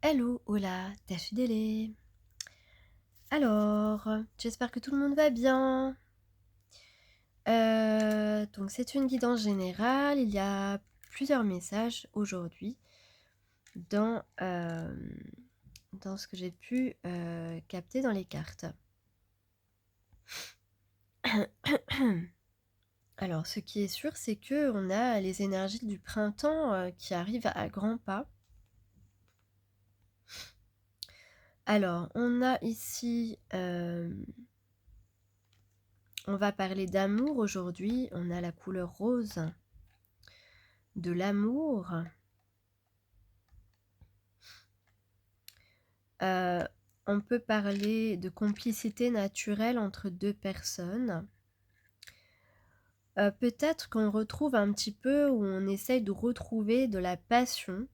Hello, hola, Tafidele. Alors, j'espère que tout le monde va bien. Donc c'est une guidance générale. Il y a plusieurs messages aujourd'hui dans, dans ce que j'ai pu capter dans les cartes. Alors, ce qui est sûr, c'est que on a les énergies du printemps qui arrivent à grands pas. Alors, on a ici, on va parler d'amour aujourd'hui. On a la couleur rose de l'amour. On peut parler de complicité naturelle entre deux personnes. Peut-être qu'on retrouve un petit peu, où on essaye de retrouver de la passion,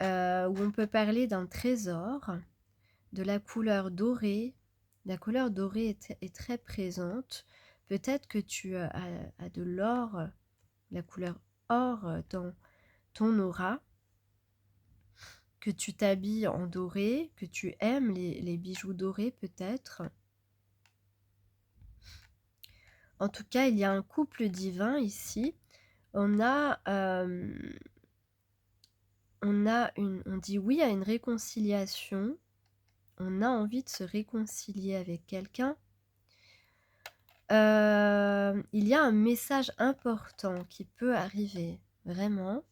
où on peut parler d'un trésor, de la couleur dorée. La couleur dorée est très présente. Peut-être que tu as de l'or, la couleur or dans ton aura, que tu t'habilles en doré, que tu aimes les bijoux dorés peut-être. En tout cas, il y a un couple divin ici. On dit oui à une réconciliation. On a envie de se réconcilier avec quelqu'un. Il y a un message important qui peut arriver, vraiment.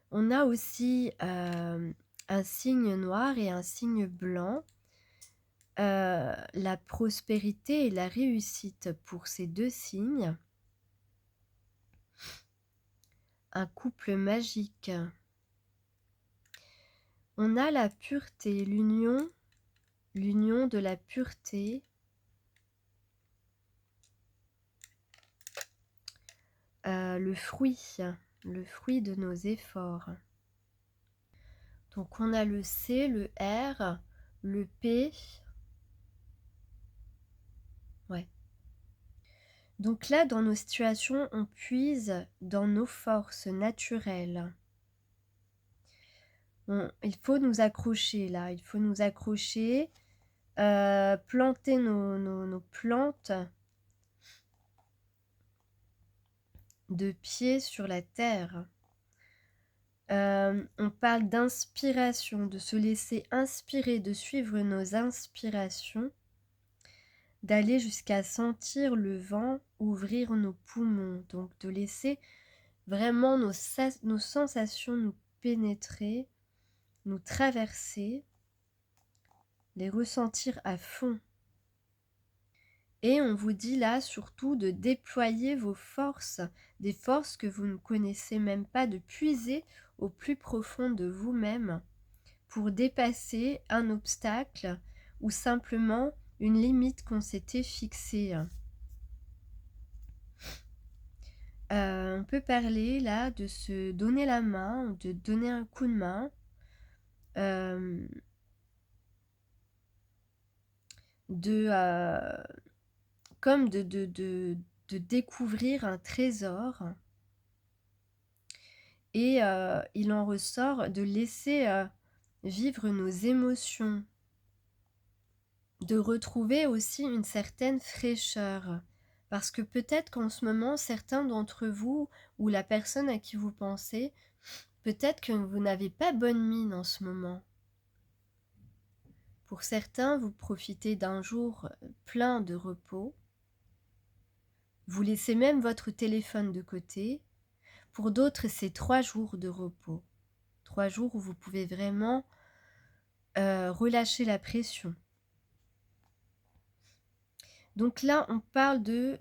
On a aussi un signe noir et un signe blanc. La prospérité et la réussite pour ces deux signes. Un couple magique. On a la pureté, l'union de la pureté. Le fruit de nos efforts. Donc on a le C, le R, le P. Ouais. Donc là, dans nos situations, on puise dans nos forces naturelles. Il faut nous accrocher là, il faut nous accrocher, planter nos plantes de pieds sur la terre. On parle d'inspiration, de se laisser inspirer, de suivre nos inspirations, d'aller jusqu'à sentir le vent ouvrir nos poumons, donc de laisser vraiment nos sensations nous pénétrer, nous traverser, les ressentir à fond. Et on vous dit là surtout de déployer vos forces, des forces que vous ne connaissez même pas, de puiser au plus profond de vous-même pour dépasser un obstacle ou simplement une limite qu'on s'était fixée. On peut parler là de se donner la main, de donner un coup de main, comme de découvrir un trésor. Et il en ressort de laisser vivre nos émotions, de retrouver aussi une certaine fraîcheur. Parce que peut-être qu'en ce moment, certains d'entre vous, ou la personne à qui vous pensez, peut-être que vous n'avez pas bonne mine en ce moment. Pour certains, vous profitez d'un jour plein de repos. Vous laissez même votre téléphone de côté. Pour d'autres, c'est 3 jours de repos. 3 jours où vous pouvez vraiment relâcher la pression. Donc là, on parle de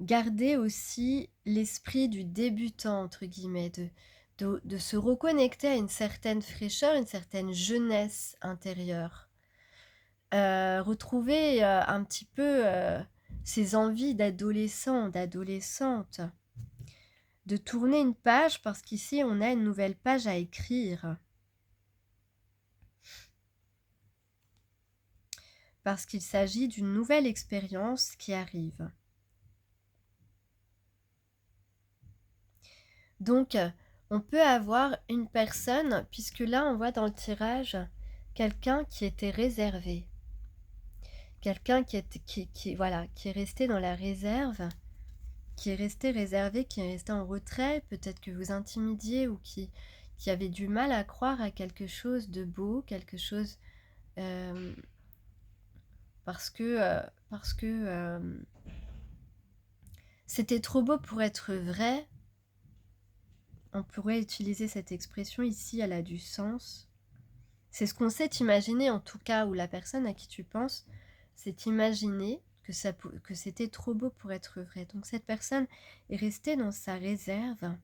garder aussi l'esprit du débutant, entre guillemets, de se reconnecter à une certaine fraîcheur, une certaine jeunesse intérieure. Retrouver un petit peu ses envies d'adolescent, d'adolescente. De tourner une page parce qu'ici, on a une nouvelle page à écrire. Parce qu'il s'agit d'une nouvelle expérience qui arrive. Donc, on peut avoir une personne, puisque là on voit dans le tirage quelqu'un qui était réservé, quelqu'un voilà, qui est resté dans la réserve, qui est resté réservé, qui est resté en retrait, peut-être que vous intimidiez ou qui avait du mal à croire à quelque chose de beau, quelque chose parce que c'était trop beau pour être vrai. On pourrait utiliser cette expression ici, elle a du sens. C'est ce qu'on s'est imaginé en tout cas, où la personne à qui tu penses s'est imaginé que c'était trop beau pour être vrai. Donc cette personne est restée dans sa réserve.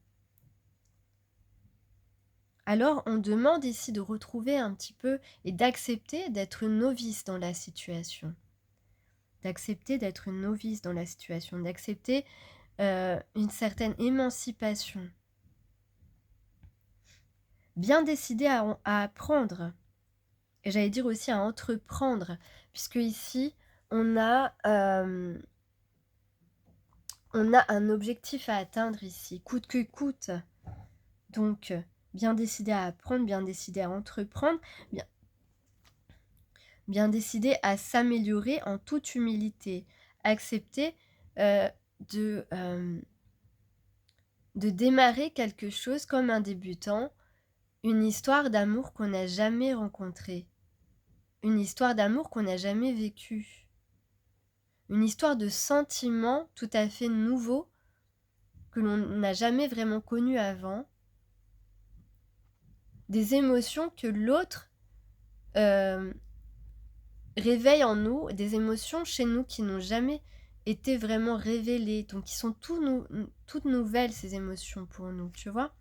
Alors on demande ici de retrouver un petit peu et d'accepter d'être une novice dans la situation. D'accepter d'être une novice dans la situation, d'accepter une certaine émancipation. Bien décidé à apprendre. Et j'allais dire aussi à entreprendre, puisque ici, on a un objectif à atteindre ici, coûte que coûte. Donc, bien décidé à apprendre, bien décidé à entreprendre, bien décidé à s'améliorer en toute humilité, accepter de démarrer quelque chose comme un débutant, une histoire d'amour qu'on n'a jamais rencontrée, une histoire d'amour qu'on n'a jamais vécue, une histoire de sentiments tout à fait nouveaux que l'on n'a jamais vraiment connus avant, des émotions que l'autre réveille en nous, des émotions chez nous qui n'ont jamais été vraiment révélées, donc qui sont toutes nouvelles, ces émotions pour nous, tu vois.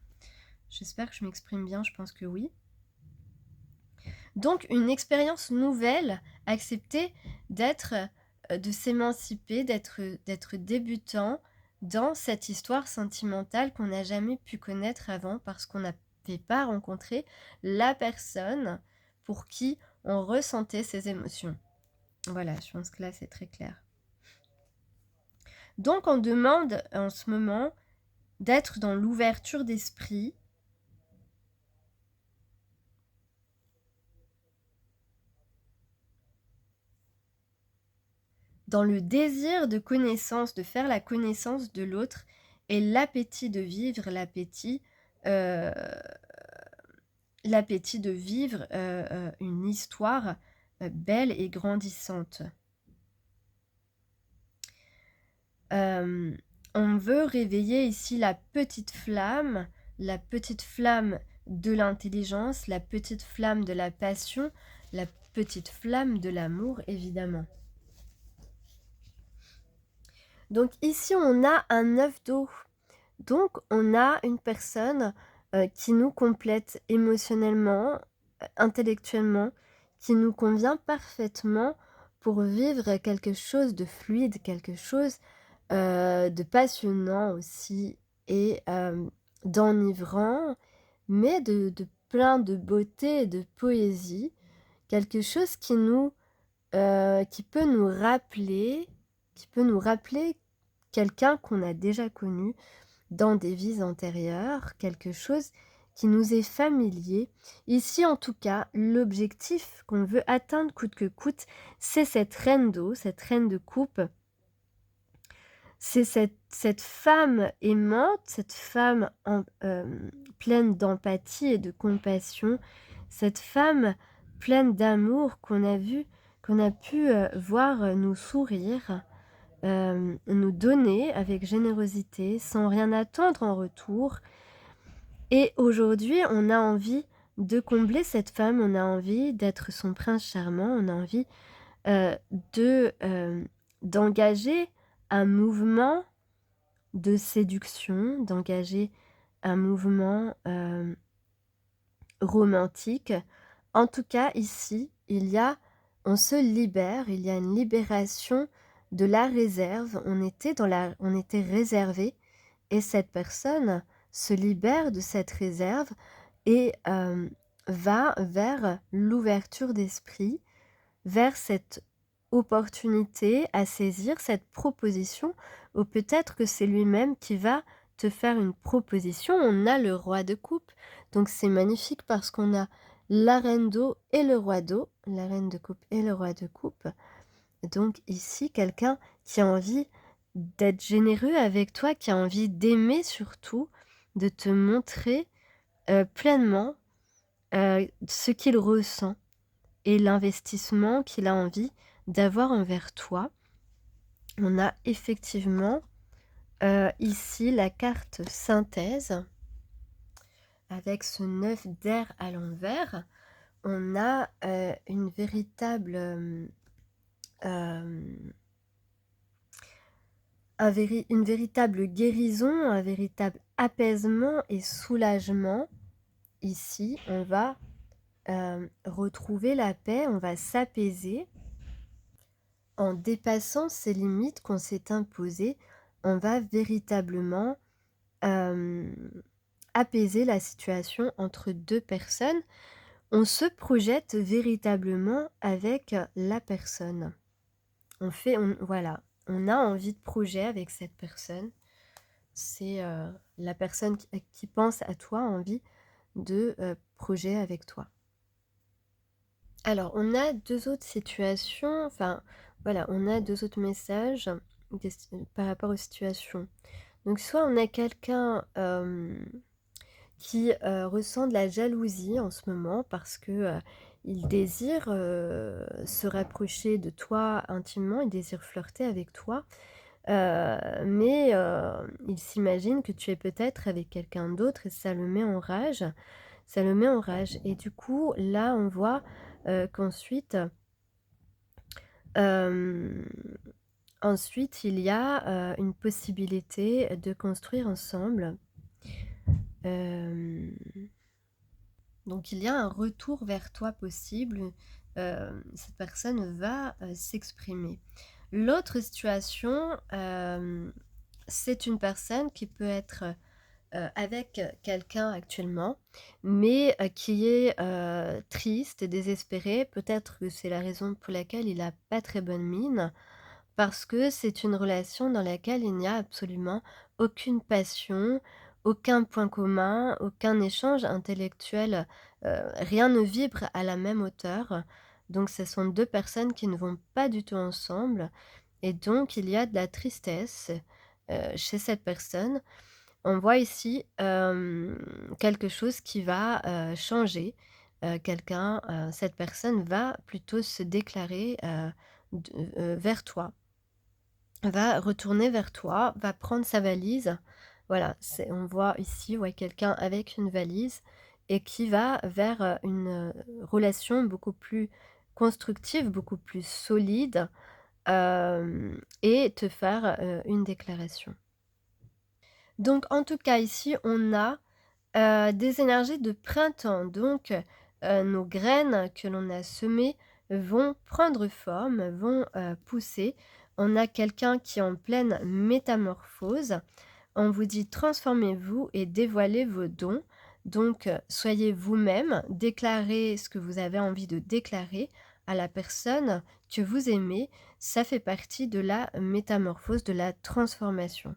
J'espère que je m'exprime bien, je pense que oui. Donc une expérience nouvelle, accepter de s'émanciper, d'être débutant dans cette histoire sentimentale qu'on n'a jamais pu connaître avant parce qu'on n'avait pas rencontré la personne pour qui on ressentait ces émotions. Voilà, je pense que là c'est très clair. Donc on demande en ce moment d'être dans l'ouverture d'esprit, dans le désir de connaissance, de faire la connaissance de l'autre et l'appétit de vivre, l'appétit de vivre une histoire belle et grandissante. On veut réveiller ici la petite flamme de l'intelligence, la petite flamme de la passion, la petite flamme de l'amour, évidemment. Donc ici, on a un œuf d'eau. Donc, on a une personne qui nous complète émotionnellement, intellectuellement, qui nous convient parfaitement pour vivre quelque chose de fluide, quelque chose de passionnant aussi et d'enivrant, mais de plein de beauté et de poésie. Quelque chose qui peut nous rappeler quelqu'un qu'on a déjà connu dans des vies antérieures, quelque chose qui nous est familier. Ici, en tout cas, l'objectif qu'on veut atteindre coûte que coûte, c'est cette reine d'eau, cette reine de coupe. C'est cette femme aimante, cette femme pleine d'empathie et de compassion, cette femme pleine d'amour qu'on a pu voir nous sourire, nous donner avec générosité, sans rien attendre en retour. Et aujourd'hui, on a envie de combler cette femme, on a envie d'être son prince charmant, on a envie d'engager un mouvement de séduction, d'engager un mouvement romantique. En tout cas, ici, on se libère, il y a une libération de la réserve. On était réservé et cette personne se libère de cette réserve et va vers l'ouverture d'esprit, vers cette opportunité à saisir, cette proposition, ou peut-être que c'est lui-même qui va te faire une proposition. On a le roi de coupe, donc c'est magnifique parce qu'on a la reine d'eau et le roi d'eau, la reine de coupe et le roi de coupe. Donc ici, quelqu'un qui a envie d'être généreux avec toi, qui a envie d'aimer surtout, de te montrer, pleinement, ce qu'il ressent et l'investissement qu'il a envie d'avoir envers toi. On a effectivement, ici la carte synthèse avec ce 9 d'air à l'envers. On a, une véritable, une véritable guérison, un véritable apaisement et soulagement. Ici, on va, retrouver la paix, on va s'apaiser. En dépassant ces limites qu'on s'est imposées, on va véritablement, hem, apaiser la situation entre 2 personnes. On se projette véritablement avec, la personne. Voilà, on a envie de projet avec cette personne. C'est, la personne qui pense à toi a envie de, projet avec toi. Alors, on a 2 autres situations, enfin, voilà, on a 2 autres messages par rapport aux situations. Donc soit on a quelqu'un, qui, ressent de la jalousie en ce moment parce que, il désire, se rapprocher de toi intimement, il désire flirter avec toi, mais il s'imagine que tu es peut-être avec quelqu'un d'autre et ça le met en rage. Ça le met en rage et du coup, là, on voit, qu'ensuite, hem, ensuite il y a, une possibilité de construire ensemble. Hem, donc il y a un retour vers toi possible, cette personne va, s'exprimer. L'autre situation, c'est une personne qui peut être, avec quelqu'un actuellement, mais qui est, triste et désespéré. Peut-être que c'est la raison pour laquelle il a pas très bonne mine, parce que c'est une relation dans laquelle il n'y a absolument aucune passion, aucun point commun, aucun échange intellectuel, rien ne vibre à la même hauteur. Donc ce sont 2 personnes qui ne vont pas du tout ensemble et donc il y a de la tristesse, chez cette personne. On voit ici, quelque chose qui va, changer, cette personne va plutôt se déclarer, vers toi, va retourner vers toi, va prendre sa valise. Voilà, on voit ici, ouais, quelqu'un avec une valise et qui va vers, une, relation beaucoup plus constructive, beaucoup plus solide, et te faire, une déclaration. Donc en tout cas ici, on a, des énergies de printemps. Donc, nos graines que l'on a semées vont prendre forme, vont, pousser. On a quelqu'un qui est en pleine métamorphose. On vous dit: «Transformez-vous et dévoilez vos dons». Donc, soyez vous-même, déclarez ce que vous avez envie de déclarer à la personne que vous aimez. Ça fait partie de la métamorphose, de la transformation.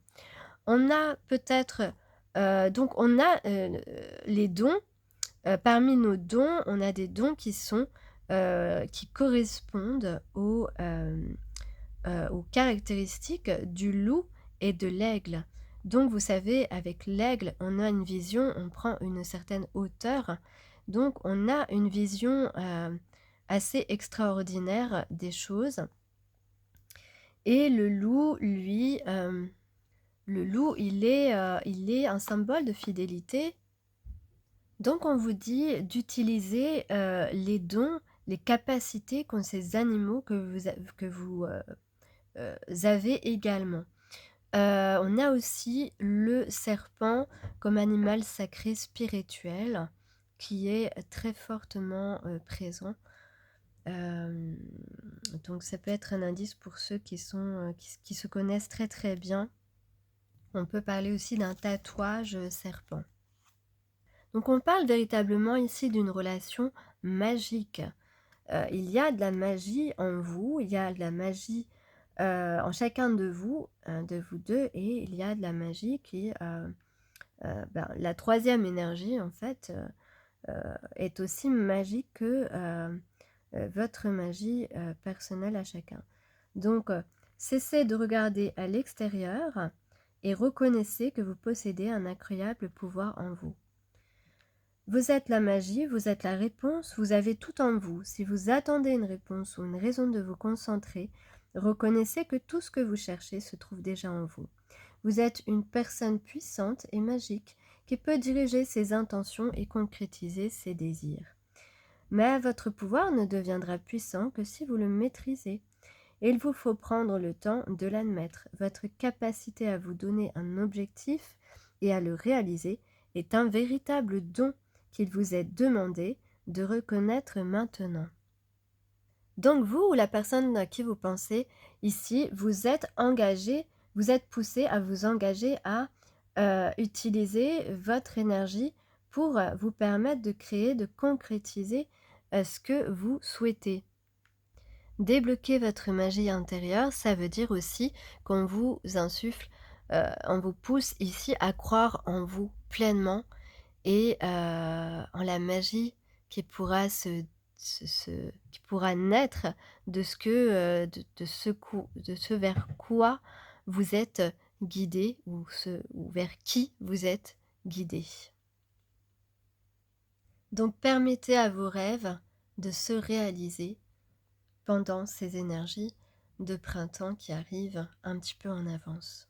On a peut-être, donc on a, les dons, parmi nos dons, on a des dons qui sont, qui correspondent aux caractéristiques du loup et de l'aigle. Donc vous savez, avec l'aigle, on a une vision, on prend une certaine hauteur, donc on a une vision, assez extraordinaire des choses et le loup, lui, le loup, il est un symbole de fidélité. Donc on vous dit d'utiliser, les dons, les capacités qu'ont ces animaux que vous avez également. On a aussi le serpent comme animal sacré spirituel qui est très fortement, présent. Hem, donc ça peut être un indice pour ceux qui sont, qui se connaissent très, très bien. On peut parler aussi d'un tatouage, serpent. Donc on parle véritablement ici d'une relation magique. Il y a de la magie en vous, il y a de la magie, en chacun de vous deux, et il y a de la magie qui, la troisième énergie en fait, est aussi magique que votre magie personnelle à chacun. Donc, cessez de regarder à l'extérieur et reconnaissez que vous possédez un incroyable pouvoir en vous. Vous êtes la magie, vous êtes la réponse, vous avez tout en vous. Si vous attendez une réponse ou une raison de vous concentrer, reconnaissez que tout ce que vous cherchez se trouve déjà en vous. Vous êtes une personne puissante et magique qui peut diriger ses intentions et concrétiser ses désirs. Mais votre pouvoir ne deviendra puissant que si vous le maîtrisez. Et il vous faut prendre le temps de l'admettre. Votre capacité à vous donner un objectif et à le réaliser est un véritable don qu'il vous est demandé de reconnaître maintenant. Donc vous, ou la personne à qui vous pensez ici, vous êtes engagé, vous êtes poussé à vous engager à utiliser votre énergie pour vous permettre de créer, de concrétiser ce que vous souhaitez. Débloquer votre magie intérieure, ça veut dire aussi qu'on vous insuffle, on vous pousse ici à croire en vous pleinement et en la magie qui pourra qui pourra naître de ce que, de ce vers quoi vous êtes guidé, ou vers qui vous êtes guidé. Donc permettez à vos rêves de se réaliser pendant ces énergies de printemps qui arrivent un petit peu en avance.